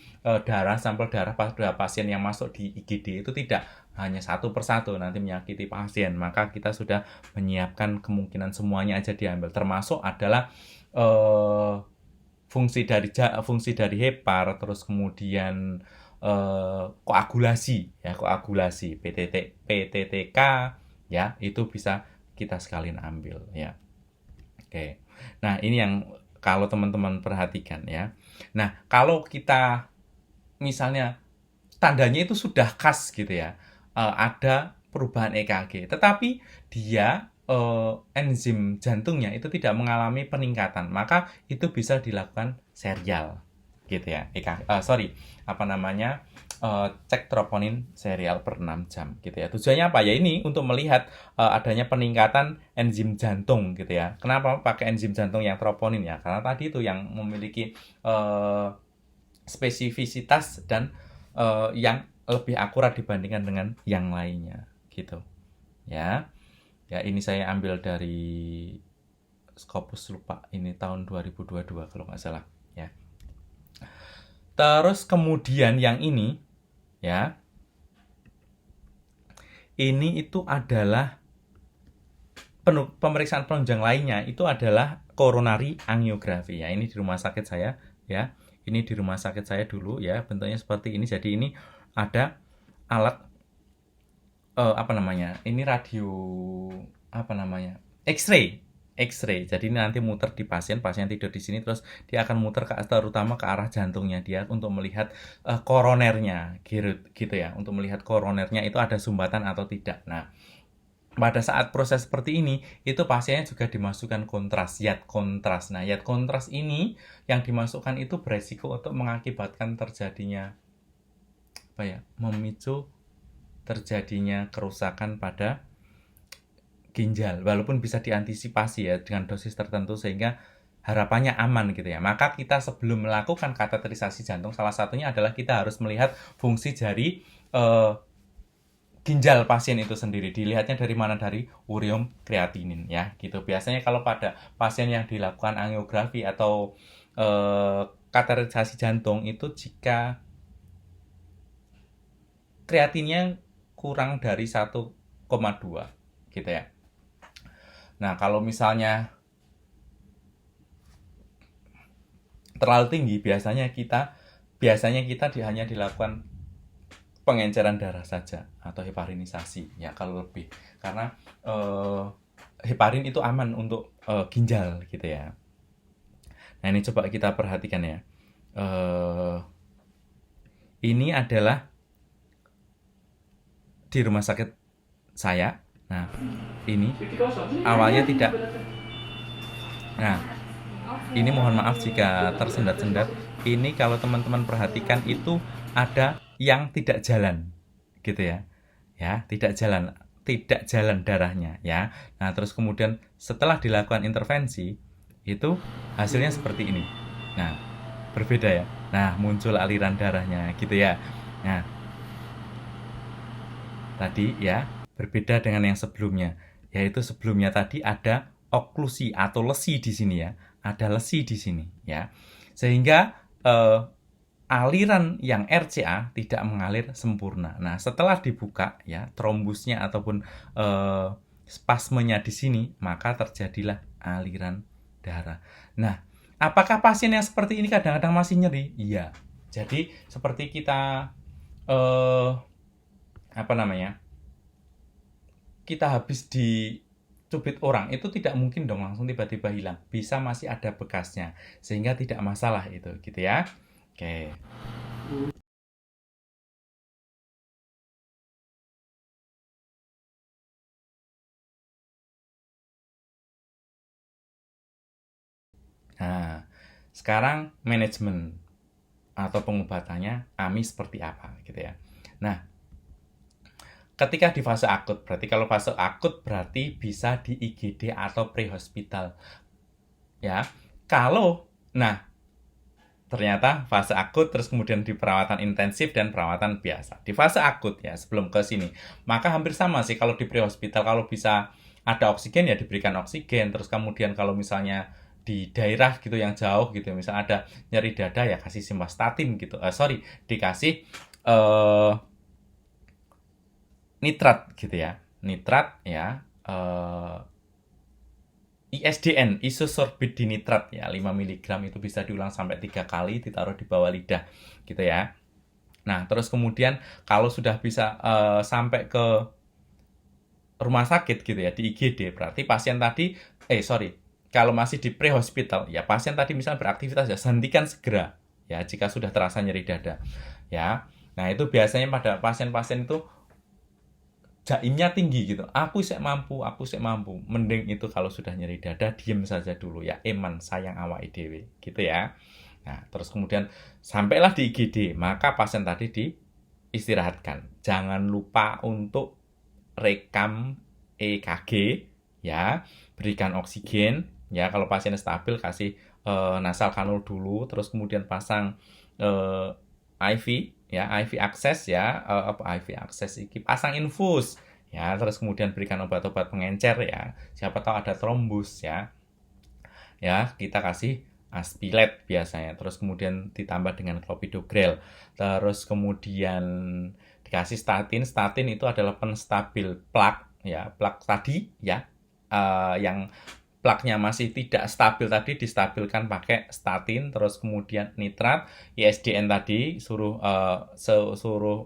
sampel darah pada pasien yang masuk di IGD itu tidak hanya satu persatu nanti menyakiti pasien, maka kita sudah menyiapkan kemungkinan semuanya aja diambil, termasuk adalah fungsi dari hepar, terus kemudian koagulasi PTTK ya, itu bisa kita sekalian ambil ya. Oke. Nah, ini yang kalau teman-teman perhatikan ya. Nah, kalau kita misalnya tandanya itu sudah khas gitu ya, ada perubahan EKG, tetapi dia enzim jantungnya itu tidak mengalami peningkatan, maka itu bisa dilakukan serial gitu ya. Cek troponin serial per 6 jam gitu ya. Tujuannya apa ya? Ini untuk melihat adanya peningkatan enzim jantung gitu ya. Kenapa pakai enzim jantung yang troponin ya? Karena tadi itu yang memiliki spesifisitas dan yang lebih akurat dibandingkan dengan yang lainnya gitu ya. Ya, ini saya ambil dari Scopus, lupa ini tahun 2022 kalau nggak salah ya. Terus kemudian yang ini ya, ini itu adalah pemeriksaan penunjang lainnya, itu adalah coronary angiografi ya. Ini di rumah sakit saya ya. Ini di rumah sakit saya dulu ya, bentuknya seperti ini. Jadi ini ada alat ini radio X-ray. Jadi ini nanti muter di pasien tidur di sini, terus dia akan muter terutama ke arah jantungnya dia untuk melihat koronernya gitu ya, untuk melihat koronernya itu ada sumbatan atau tidak. Nah, pada saat proses seperti ini, itu pasiennya juga dimasukkan kontras, yat kontras. Nah, yat kontras ini yang dimasukkan itu beresiko untuk mengakibatkan terjadinya memicu terjadinya kerusakan pada ginjal. Walaupun bisa diantisipasi ya dengan dosis tertentu sehingga harapannya aman gitu ya. Maka kita sebelum melakukan kateterisasi jantung, salah satunya adalah kita harus melihat fungsi dari ginjal pasien itu sendiri. Dilihatnya dari mana? Dari ureum kreatinin ya gitu. Biasanya kalau pada pasien yang dilakukan angiografi atau kateterisasi jantung itu jika kreatinnya kurang dari 1,2 gitu ya. Nah, kalau misalnya terlalu tinggi, biasanya kita hanya dilakukan pengenceran darah saja atau heparinisasi ya kalau lebih, karena heparin itu aman untuk ginjal gitu ya. Nah, ini coba kita perhatikan ya. Ini adalah di rumah sakit saya. Nah, ini awalnya tidak. Nah, ini mohon maaf jika tersendat-sendat. Ini kalau teman-teman perhatikan itu ada yang tidak jalan gitu ya. Ya, tidak jalan darahnya ya. Nah, terus kemudian setelah dilakukan intervensi itu hasilnya seperti ini. Nah, berbeda ya. Nah, muncul aliran darahnya gitu ya. Nah, tadi ya berbeda dengan yang sebelumnya. Yaitu sebelumnya tadi ada oklusi atau lesi di sini ya. Ada lesi di sini ya. Sehingga aliran yang RCA tidak mengalir sempurna. Nah, setelah dibuka ya trombusnya ataupun spasmenya di sini, maka terjadilah aliran darah. Nah, apakah pasien yang seperti ini kadang-kadang masih nyeri? Iya. Jadi seperti kita kita habis dicubit orang, itu tidak mungkin dong langsung tiba-tiba hilang. Bisa masih ada bekasnya, sehingga tidak masalah itu gitu ya. Oke. Nah, sekarang manajemen atau pengobatannya AMI seperti apa gitu ya. Nah, ketika di fase akut, berarti kalau fase akut berarti bisa di IGD atau pre-hospital. Ya. Ternyata fase akut terus kemudian di perawatan intensif dan perawatan biasa. Di fase akut ya, sebelum ke sini, maka hampir sama sih kalau di pre-hospital. Kalau bisa ada oksigen ya diberikan oksigen. Terus kemudian kalau misalnya di daerah gitu yang jauh gitu, misal ada nyeri dada ya kasih simvastatin gitu. Dikasih nitrat gitu ya. Nitrat ya, ISDN, isosorbit dinitrat ya, 5 mg itu bisa diulang sampai 3 kali, ditaruh di bawah lidah gitu ya. Nah, terus kemudian kalau sudah bisa sampai ke rumah sakit gitu ya, di IGD, berarti pasien tadi, kalau masih di pre-hospital, ya pasien tadi misalnya beraktivitas ya, hentikan segera ya jika sudah terasa nyeri dada ya. Nah, itu biasanya pada pasien-pasien itu jaimnya tinggi gitu. Aku sih mampu. Mending itu kalau sudah nyeri dada, diem saja dulu ya. Eman, sayang awake dhewe gitu ya. Nah, terus kemudian sampailah di IGD, maka pasien tadi diistirahatkan. Jangan lupa untuk rekam EKG ya, berikan oksigen ya. Kalau pasien stabil kasih nasal kanul dulu, terus kemudian pasang IV ya, IV akses ya, IV akses iki pasang infus ya, terus kemudian berikan obat-obat pengencer ya, siapa tahu ada trombus ya. Ya, kita kasih aspilet biasanya, terus kemudian ditambah dengan clopidogrel, terus kemudian dikasih statin itu adalah penstabil plak ya, plak tadi ya, yang plaknya masih tidak stabil tadi distabilkan pakai statin, terus kemudian nitrat, ISDN tadi suruh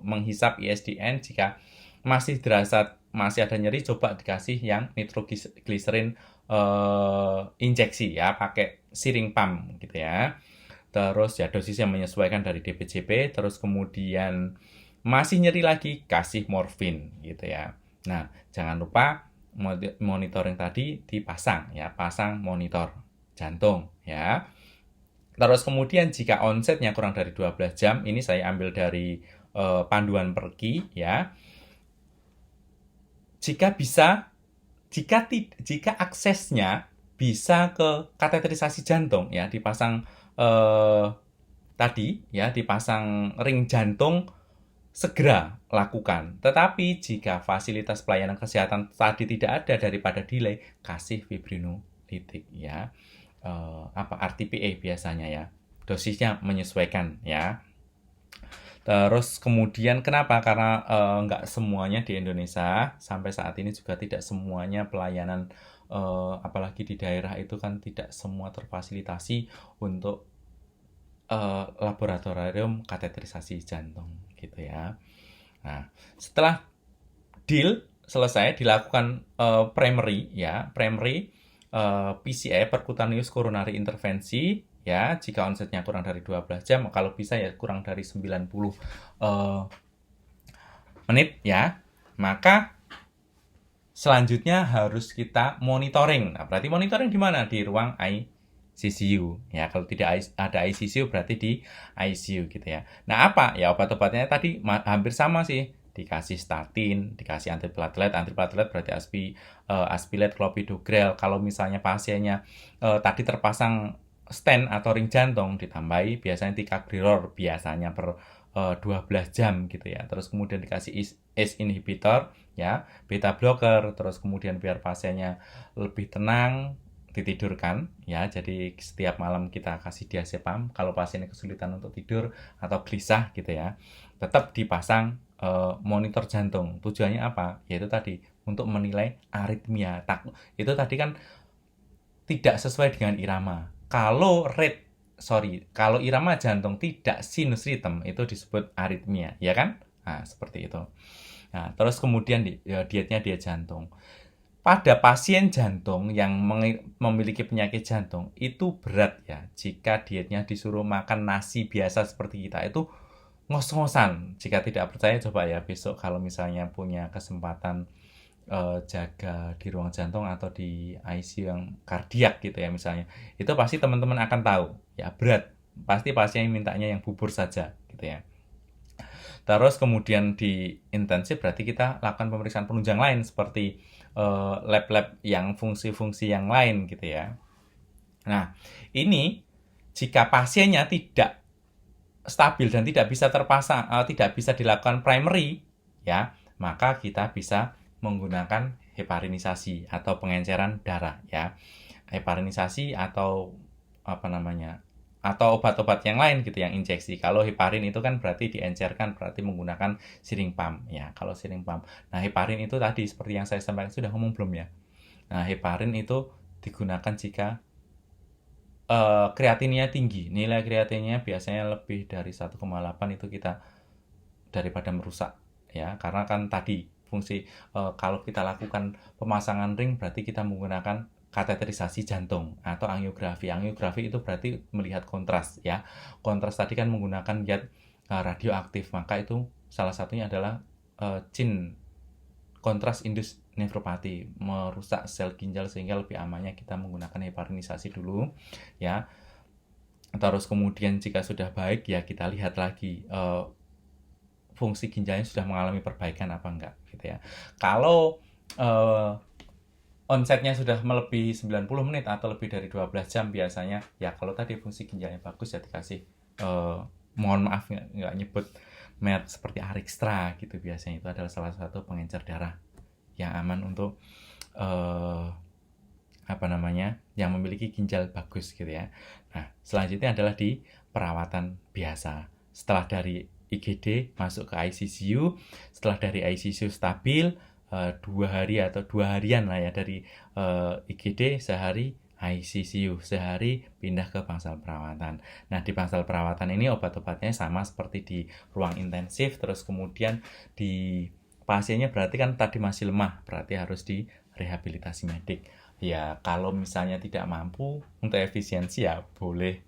menghisap ISDN. Jika masih dirasa masih ada nyeri, coba dikasih yang nitrogliserin injeksi ya, pakai siring pump gitu ya. Terus ya dosis yang menyesuaikan dari DPJP, terus kemudian masih nyeri lagi kasih morfin gitu ya. Nah, jangan lupa monitoring tadi dipasang ya, pasang monitor jantung ya. Terus kemudian jika onsetnya kurang dari 12 jam, ini saya ambil dari panduan pergi ya. Jika aksesnya bisa ke kateterisasi jantung ya, dipasang tadi ya, dipasang ring jantung, segera lakukan. Tetapi jika fasilitas pelayanan kesehatan tadi tidak ada, daripada delay, kasih fibrinolitik ya. RTPA biasanya ya. Dosisnya menyesuaikan ya. Terus kemudian kenapa? Karena nggak semuanya di Indonesia sampai saat ini juga tidak semuanya pelayanan, apalagi di daerah itu kan tidak semua terfasilitasi untuk laboratorium kateterisasi jantung gitu ya. Nah, setelah deal selesai, dilakukan primary PCI, percutaneous coronary intervensi ya, jika onsetnya kurang dari 12 jam, kalau bisa ya kurang dari 90 menit ya, maka selanjutnya harus kita monitoring. Nah, berarti monitoring di mana? Di ruang ICU ya. Kalau tidak ada ICU berarti di ICU gitu ya. Nah, apa? Ya obat-obatnya tadi hampir sama sih. Dikasih statin, dikasih antiplatelet berarti aspilet, clopidogrel. Kalau misalnya pasiennya tadi terpasang stent atau ring jantung, ditambahi biasanya ticagrelor biasanya per 12 jam gitu ya. Terus kemudian dikasih ACE inhibitor ya, beta blocker, terus kemudian biar pasiennya lebih tenang, ditidurkan ya. Jadi setiap malam kita kasih diazepam kalau pasiennya kesulitan untuk tidur atau gelisah gitu ya. Tetap dipasang monitor jantung. Tujuannya apa? Yaitu tadi untuk menilai aritmia. Itu tadi kan tidak sesuai dengan irama. Kalau irama jantung tidak sinus rhythm, itu disebut aritmia, ya kan? Nah, seperti itu. Nah, terus kemudian dietnya diet jantung. Pada pasien jantung yang memiliki penyakit jantung, itu berat ya. Jika dietnya disuruh makan nasi biasa seperti kita, itu ngos-ngosan. Jika tidak percaya, coba ya besok kalau misalnya punya kesempatan jaga di ruang jantung atau di ICU yang kardiak gitu ya misalnya, itu pasti teman-teman akan tahu ya, berat. Pasti pasien mintanya yang bubur saja gitu ya. Terus kemudian di intensif berarti kita lakukan pemeriksaan penunjang lain seperti lab-lab yang fungsi-fungsi yang lain gitu ya. Nah, ini jika pasiennya tidak stabil dan tidak bisa tidak bisa dilakukan primary ya, maka kita bisa menggunakan heparinisasi atau pengenceran darah ya. Heparinisasi atau atau obat-obat yang lain gitu yang injeksi. Kalau heparin itu kan berarti diencerkan, berarti menggunakan siring pump ya. Kalau siring pump. Nah, heparin itu tadi seperti yang saya sampaikan, sudah ngomong belum ya? Nah, heparin itu digunakan jika kreatinnya tinggi. Nilai kreatinnya biasanya lebih dari 1,8 itu kita daripada merusak ya. Karena kan tadi fungsi kalau kita lakukan pemasangan ring berarti kita menggunakan kateterisasi jantung atau angiografi. Angiografi itu berarti melihat kontras ya. Kontras tadi kan menggunakan zat radioaktif, maka itu salah satunya adalah CIN, kontras induced nefropati, merusak sel ginjal, sehingga lebih amannya kita menggunakan heparinisasi dulu ya. Terus kemudian jika sudah baik ya kita lihat lagi fungsi ginjalnya sudah mengalami perbaikan apa enggak gitu ya. Kalau onsetnya sudah melebihi 90 menit atau lebih dari 12 jam biasanya ya, kalau tadi fungsi ginjalnya bagus ya dikasih mohon maaf nggak nyebut merek seperti Arixtra gitu, biasanya itu adalah salah satu pengencer darah yang aman untuk yang memiliki ginjal bagus gitu ya. Nah, selanjutnya adalah di perawatan biasa. Setelah dari IGD masuk ke ICU, setelah dari ICU stabil 2 hari atau 2 harian lah ya, dari IGD sehari, ICU sehari, pindah ke bangsal perawatan. Nah, di bangsal perawatan ini obat-obatnya sama seperti di ruang intensif. Terus kemudian di pasiennya berarti kan tadi masih lemah, berarti harus di rehabilitasi medik. Ya, kalau misalnya tidak mampu untuk efisiensi ya boleh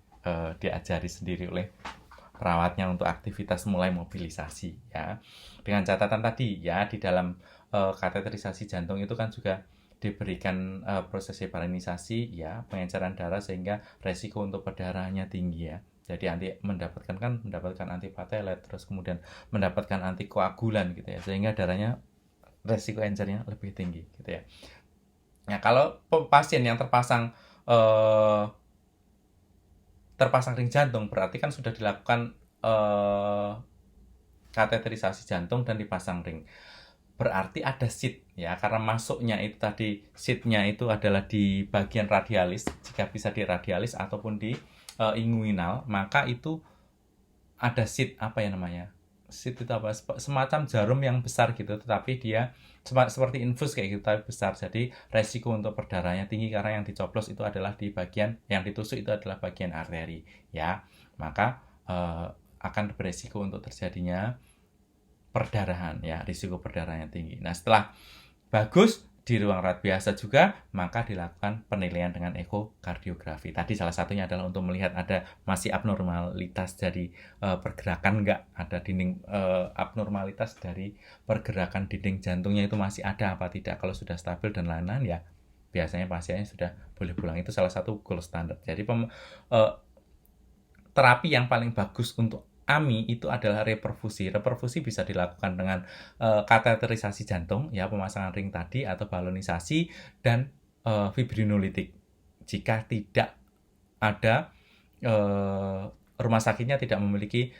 diajari sendiri oleh perawatnya untuk aktivitas mulai mobilisasi ya. Dengan catatan tadi ya, di dalam kateterisasi jantung itu kan juga diberikan proses heparinisasi ya, pengenceran darah sehingga resiko untuk perdarahannya tinggi ya. Jadi mendapatkan antiplatelet, terus kemudian mendapatkan antikoagulan gitu ya, sehingga darahnya resiko encernya lebih tinggi gitu ya. Nah, kalau pasien yang terpasang ring jantung berarti kan sudah dilakukan kateterisasi jantung dan dipasang ring. Berarti ada seat ya, karena masuknya itu tadi seatnya itu adalah di bagian radialis, jika bisa di radialis ataupun di inguinal, maka itu ada seat apa ya namanya? Seat itu apa? Semacam jarum yang besar gitu, tetapi dia seperti infus kayak gitu tapi besar. Jadi resiko untuk perdarahannya tinggi karena yang dicoplos itu adalah di bagian yang ditusuk itu adalah bagian arteri ya. Maka akan beresiko untuk terjadinya perdarahan ya, risiko perdarahan yang tinggi. Nah, setelah bagus di ruang rawat biasa juga, maka dilakukan penilaian dengan ekokardiografi. Tadi salah satunya adalah untuk melihat ada masih abnormalitas dari pergerakan enggak, ada dinding abnormalitas dari pergerakan dinding jantungnya itu masih ada apa tidak. Kalau sudah stabil dan lain-lain ya biasanya pasiennya sudah boleh pulang. Itu salah satu gold standard. Jadi terapi yang paling bagus untuk AMI itu adalah reperfusi. Reperfusi bisa dilakukan dengan kateterisasi jantung, ya pemasangan ring tadi atau balonisasi dan fibrinolitik. Jika tidak ada rumah sakitnya tidak memiliki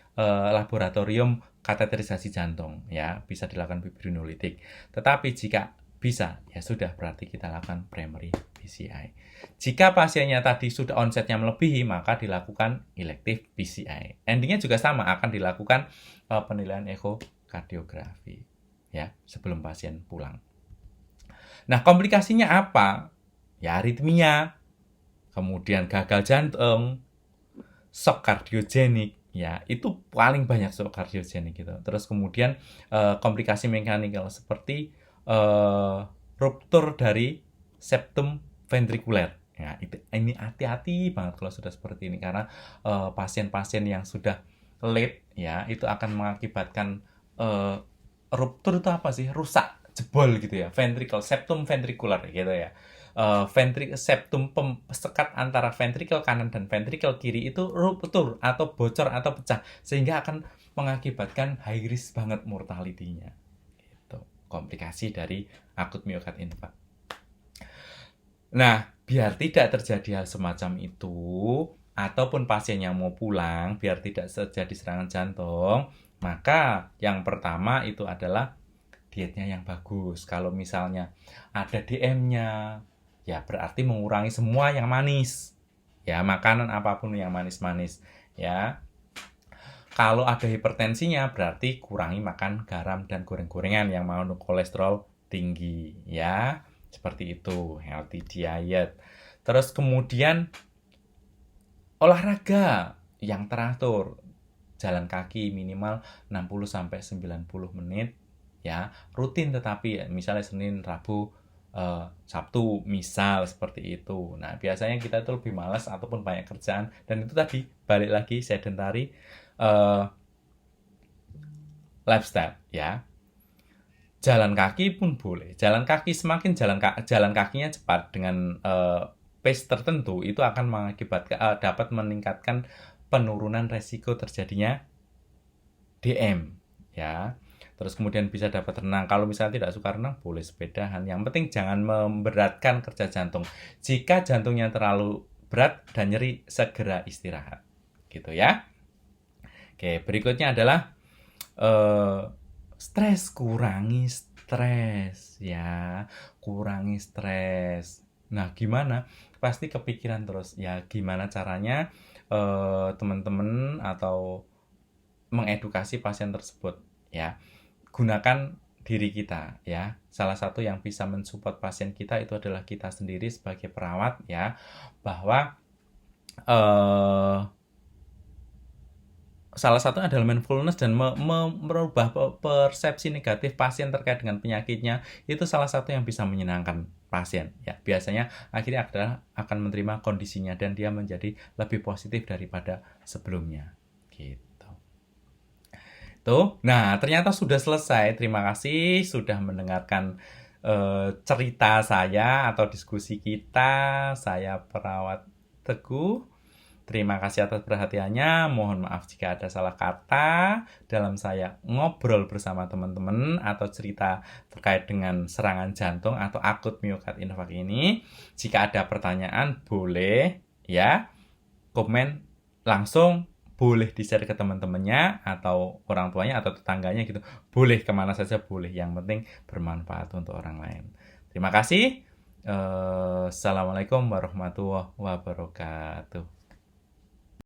laboratorium kateterisasi jantung, ya bisa dilakukan fibrinolitik. Tetapi jika bisa, ya sudah berarti kita lakukan primary PCI. Jika pasiennya tadi sudah onsetnya melebihi, maka dilakukan elective PCI. Endingnya juga sama, akan dilakukan penilaian ekokardiografi ya sebelum pasien pulang. Nah, komplikasinya apa? Ya aritmia, kemudian gagal jantung, shock kardiogenik, ya itu paling banyak shock kardiogenik gitu. Terus kemudian komplikasi mekanikal seperti ruptur dari septum ventrikuler. Ya, ini hati-hati banget kalau sudah seperti ini karena pasien-pasien yang sudah late ya itu akan mengakibatkan ruptur itu apa sih? Rusak, jebol gitu ya. Septum ventrikuler gitu ya. Septum sekat antara ventrikel kanan dan ventrikel kiri itu ruptur atau bocor atau pecah sehingga akan mengakibatkan high risk banget mortality-nya. Gitu. Komplikasi dari akut myocardial infarct. Nah, biar tidak terjadi hal semacam itu, ataupun pasien yang mau pulang, biar tidak terjadi serangan jantung, maka yang pertama itu adalah dietnya yang bagus. Kalau misalnya ada DM-nya, ya berarti mengurangi semua yang manis. Ya, makanan apapun yang manis-manis. Ya, kalau ada hipertensinya, berarti kurangi makan garam dan goreng-gorengan yang mengandung kolesterol tinggi. Ya, seperti itu, healthy diet. Terus kemudian olahraga yang teratur. Jalan kaki minimal 60-90 menit ya, rutin tetapi ya, misalnya Senin, Rabu, Sabtu misal seperti itu. Nah, biasanya kita itu lebih malas ataupun banyak kerjaan dan itu tadi balik lagi sedentary lifestyle ya. Jalan kaki pun boleh. Jalan kaki semakin jalan kakinya cepat dengan pace tertentu itu akan mengakibatkan dapat meningkatkan penurunan resiko terjadinya DM ya. Terus kemudian bisa dapat renang. Kalau misalnya tidak suka renang boleh sepedahan. Yang penting jangan memberatkan kerja jantung. Jika jantungnya terlalu berat dan nyeri segera istirahat. Gitu ya. Oke, berikutnya adalah stres, kurangi stres ya, kurangi stres. Nah, gimana? Pasti kepikiran terus ya gimana caranya teman-teman atau mengedukasi pasien tersebut ya. Gunakan diri kita ya. Salah satu yang bisa mensupport pasien kita itu adalah kita sendiri sebagai perawat ya, bahwa salah satu adalah mindfulness dan merubah persepsi negatif pasien terkait dengan penyakitnya. Itu salah satu yang bisa menyenangkan pasien ya. Biasanya akhirnya akan menerima kondisinya dan dia menjadi lebih positif daripada sebelumnya gitu. Tuh. Nah, ternyata sudah selesai. Terima kasih sudah mendengarkan cerita saya atau diskusi kita. Saya Perawat Teguh. Terima kasih atas perhatiannya. Mohon maaf jika ada salah kata dalam saya ngobrol bersama teman-teman atau cerita terkait dengan serangan jantung atau akut miokard infark ini. Jika ada pertanyaan, boleh ya komen langsung, boleh di-share ke teman-temannya atau orang tuanya atau tetangganya gitu. Boleh kemana saja boleh. Yang penting bermanfaat untuk orang lain. Terima kasih. Assalamualaikum warahmatullahi wabarakatuh.